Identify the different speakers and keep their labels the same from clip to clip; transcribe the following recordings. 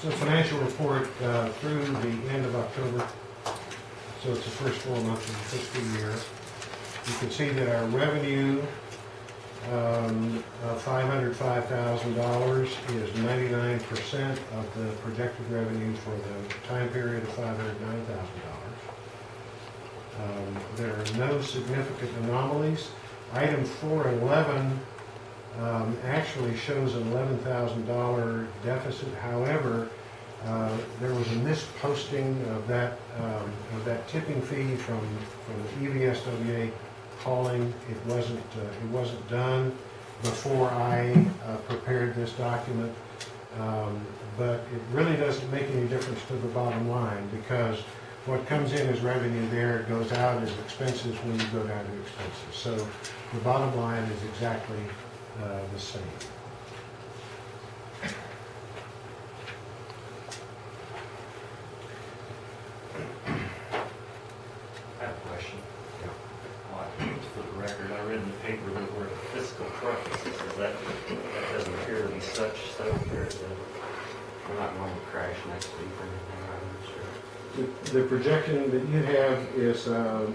Speaker 1: So financial report through the end of October, so it's the first 4 months of the fiscal year. You can see that our revenue of $505,000 is 99% of the projected revenue for the time period of $509,000. There are no significant anomalies. Item 411 actually shows an $11,000 deficit. However, there was a misposting of that tipping fee from the EVSWA calling. It wasn't done before I prepared this document, but it really doesn't make any difference to the bottom line, because what comes in as revenue there goes out as expenses when you go down to expenses. So the bottom line is exactly the same.
Speaker 2: I have a question. For the record, I read in the paper that we're a fiscal crisis. That doesn't appear to be such, so we're not going to crash next week or anything, I'm not sure.
Speaker 1: The projection that you have is a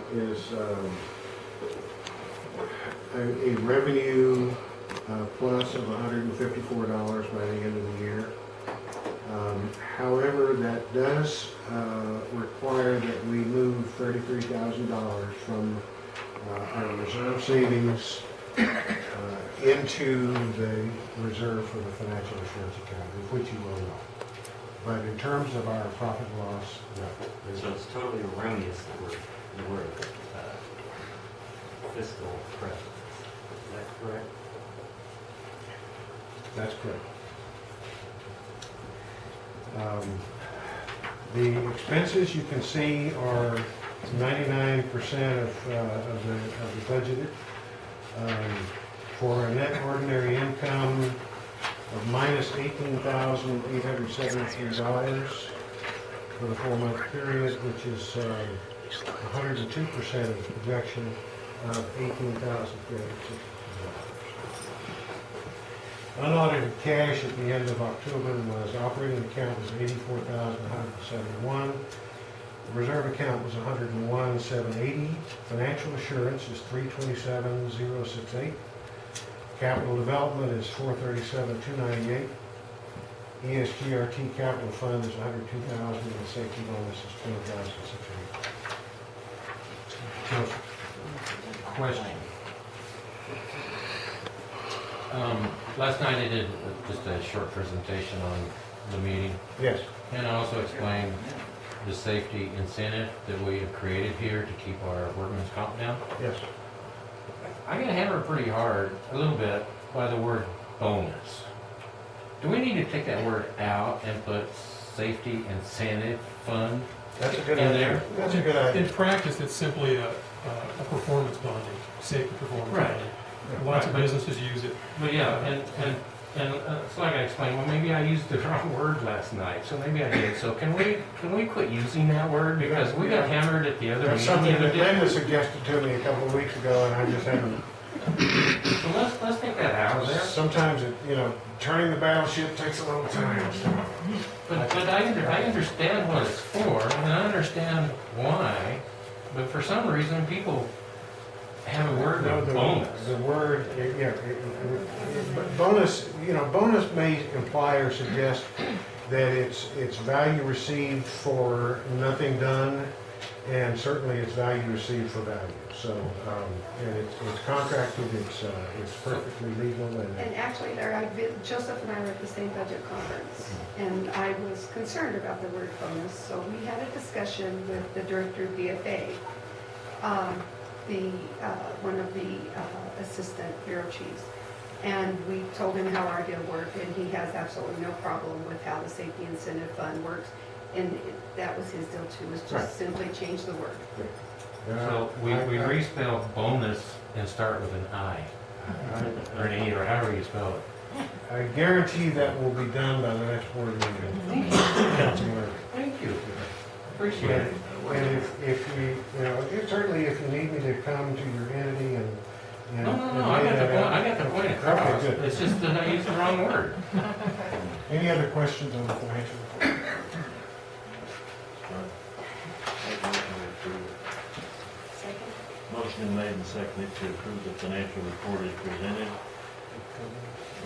Speaker 1: revenue plus of $154 by the end of the year. However, that does require that we move $33,000 from our reserve savings into the reserve for the financial assurance account, of which you will know. But in terms of our profit and loss, no.
Speaker 2: So it's totally erroneous that we're a fiscal crisis. Is that correct?
Speaker 1: That's correct. The expenses you can see are 99% of the budgeted. For a net ordinary income of minus $18,873 for the 4-month period, which is 102% of the projection of $18,360. Unaudited cash at the end of October was operating account was $84,171. The reserve account was $101,780. Financial assurance is $327,068. Capital development is $437,298. ESGRT capital fund is $102,000, and the safety bonus is $20,680.
Speaker 3: Question. Last night I did just a short presentation on the meeting,
Speaker 1: Yes.
Speaker 3: and I also explained the safety incentive that we have created here to keep our workman's comp down.
Speaker 1: Yes.
Speaker 3: I get hammered pretty hard, a little bit, by the word bonus. Do we need to take that word out and put safety incentive fund
Speaker 1: That's a good
Speaker 3: in
Speaker 1: idea.
Speaker 3: there?
Speaker 1: That's a good idea.
Speaker 4: In practice, it's simply a performance bonding, safety performance
Speaker 3: Right.
Speaker 4: bonding. Lots of businesses use it.
Speaker 3: But yeah, and it's like I explained, well, maybe I used the wrong word last night, so maybe I did. So can we quit using that word? Because we got hammered at the other
Speaker 1: That's
Speaker 3: meeting.
Speaker 1: something
Speaker 3: the other
Speaker 1: that
Speaker 3: day.
Speaker 1: Linda suggested to me a couple of weeks ago, and I just haven't.
Speaker 3: So let's take that out of there.
Speaker 1: Sometimes turning the battleship takes a little time. So.
Speaker 3: But I understand what it's for, and I understand why, but for some reason, people have a word
Speaker 1: No,
Speaker 3: of bonus.
Speaker 1: The word, but bonus, bonus may imply or suggest that it's value received for nothing done, and certainly it's value received for value. So, and it's contracted, it's perfectly legal,
Speaker 5: And actually, Joseph and I were at the same budget conference, and I was concerned about the word bonus, so we had a discussion with the director of BFA, one of the assistant bureau chiefs, and we told him how our deal worked, and he has absolutely no problem with how the safety incentive fund works, and that was his deal too, was
Speaker 1: Right.
Speaker 5: just simply change the word.
Speaker 3: So we respell bonus and start with an I, or an E, or however you spell it.
Speaker 1: I guarantee that will be done by the next board meeting. Councilman.
Speaker 3: Thank you. Appreciate it.
Speaker 1: And if you, certainly if you need me to come to your entity and and-
Speaker 3: No, no,
Speaker 1: and
Speaker 3: no, I
Speaker 1: lay
Speaker 3: got the
Speaker 1: that
Speaker 3: point,
Speaker 1: out.
Speaker 3: I got the point across.
Speaker 1: Okay, good.
Speaker 3: It's just that I used the wrong word.
Speaker 1: Any other questions on the financial report?
Speaker 6: Motion made and seconded to approve the financial report as presented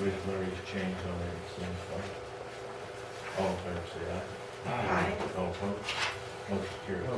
Speaker 6: with Larry's change on it, it seems like. All in favor, say aye.
Speaker 5: Aye.
Speaker 6: All opposed? Motion carried.